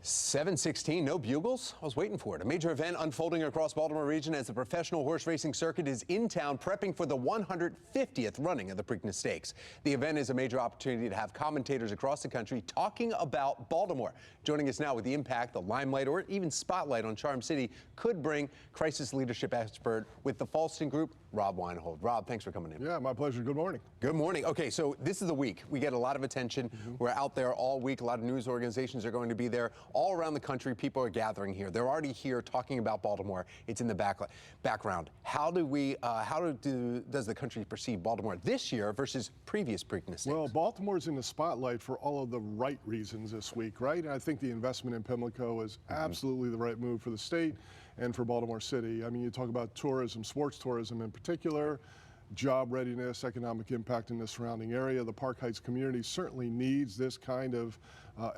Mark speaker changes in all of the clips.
Speaker 1: 7:16, no bugles? I was waiting for it. A major event unfolding across Baltimore region as the professional horse racing circuit is in town prepping for the 150th running of the Preakness Stakes. The event is a major opportunity to have commentators across the country talking about Baltimore. Joining us now with the impact, the limelight, or even spotlight on Charm City could bring crisis leadership expert with the Fallston Group, Rob Weinhold. Rob, thanks for coming in.
Speaker 2: Yeah, my pleasure. Good morning.
Speaker 1: Good morning. Okay, so this is the week. We get a lot of attention. We're out there all week. A lot of news organizations are going to be there. All around the country, people are gathering here. They're already here talking about Baltimore. It's in the background. How does the country perceive Baltimore this year versus previous Preakness Stakes?
Speaker 2: Well, Baltimore's in the spotlight for all of the right reasons this week, right? And I think the investment in Pimlico is absolutely the right move for the state and for Baltimore City. I mean, you talk about tourism, sports tourism in particular, job readiness, economic impact in the surrounding area. The Park Heights community certainly needs this kind of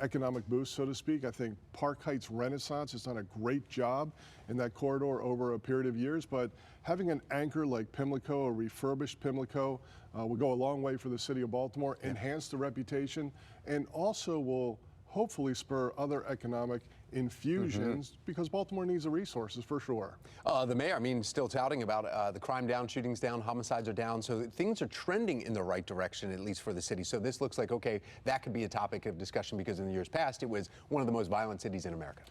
Speaker 2: economic boost, so to speak. I think Park Heights Renaissance has done a great job in that corridor over a period of years, but having an anchor like Pimlico, a refurbished Pimlico, will go a long way for the city of Baltimore, enhance the reputation, and also will hopefully spur other economic infusions because Baltimore needs the resources for sure.
Speaker 1: The mayor, I mean, still touting about the crime down, shootings down, homicides are down. So things are trending in the right direction, at least for the city. So this looks like, okay, that could be a topic of discussion because in the years past, it was one of the most violent cities in America.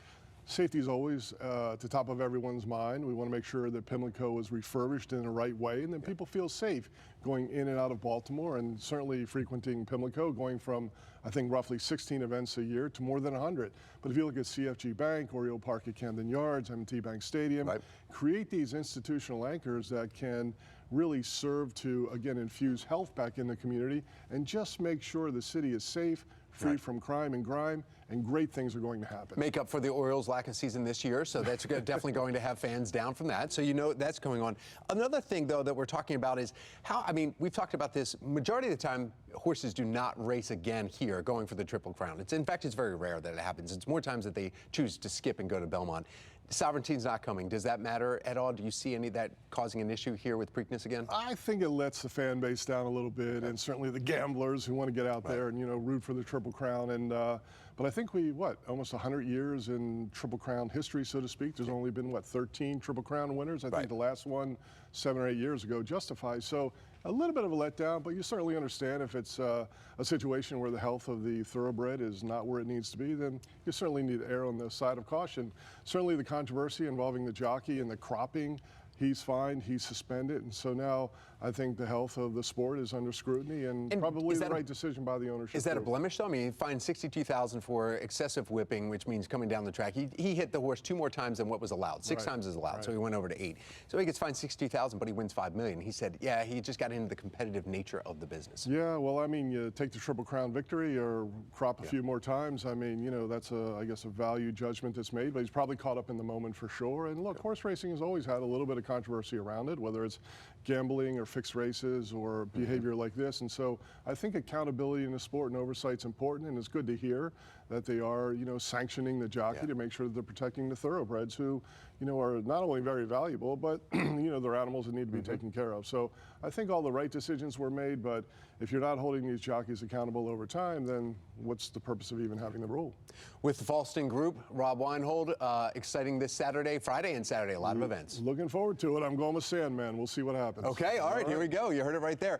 Speaker 2: Safety is always at the top of everyone's mind. We want to make sure that Pimlico is refurbished in the right way and then people feel safe going in and out of Baltimore, and certainly frequenting Pimlico, going from, I think, roughly 16 events a year to more than 100. But if you look at CFG Bank, Oriole Park at Camden Yards, M&T Bank Stadium, create these institutional anchors that can really serve to, again, infuse health back in the community and just make sure the city is safe, free from crime and grime, and great things are going to happen.
Speaker 1: Make up for the Orioles' lack of season this year, so that's definitely going to have fans down from that. So you know that's going on. Another thing, though, that we're talking about is how, I mean, we've talked about this, majority of the time, horses do not race again here going for the Triple Crown. In fact, it's very rare that it happens. It's more times that they choose to skip and go to Belmont. Sovereignty's not coming. Does that matter at all? Do you see any of that causing an issue here with Preakness again?
Speaker 2: I think it lets the fan base down a little bit, and certainly the gamblers who want to get out there and, you know, root for the Triple Crown. And but I think we, almost 100 years in Triple Crown history, so to speak. There's only been, 13 Triple Crown winners? I think the last one 7 or 8 years ago justifies. So a little bit of a letdown, but you certainly understand if it's a situation where the health of the thoroughbred is not where it needs to be, then you certainly need to err on the side of caution. Certainly the controversy involving the jockey and the cropping, he's fined, he's suspended, and so now I think the health of the sport is under scrutiny, and probably the right decision by the ownership.
Speaker 1: Is that a blemish, though? I mean, he fined $62,000 for excessive whipping, which means coming down the track. He hit the horse 2 more times than what was allowed. 6 times is allowed, so he went over to 8. So he gets fined $62,000, but he wins $5 million. He said, yeah, he just got into the competitive nature of the business.
Speaker 2: Yeah, well, I mean, you take the Triple Crown victory or crop a few more times. I mean, you know, that's I guess a value judgment that's made, but he's probably caught up in the moment for sure. And look, horse racing has always had a little bit of controversy around it, whether it's gambling or fixed races or behavior like this. And so I think accountability in the sport and oversight is important, and it's good to hear that they are, you know, sanctioning the jockey to make sure that they're protecting the thoroughbreds who, you know, are not only very valuable, but, you know, they're animals that need to be taken care of. So I think all the right decisions were made, but if you're not holding these jockeys accountable over time, then what's the purpose of even having the rule?
Speaker 1: With the Fallston Group, Rob Weinhold, exciting this Saturday, Friday and Saturday, a lot of events.
Speaker 2: Looking forward to it. I'm going with Sandman. We'll see what happens.
Speaker 1: Okay, all right, here we go. You heard it right there.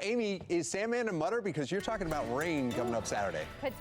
Speaker 1: Amy, is Sandman a mutter? Because you're talking about rain coming up Saturday.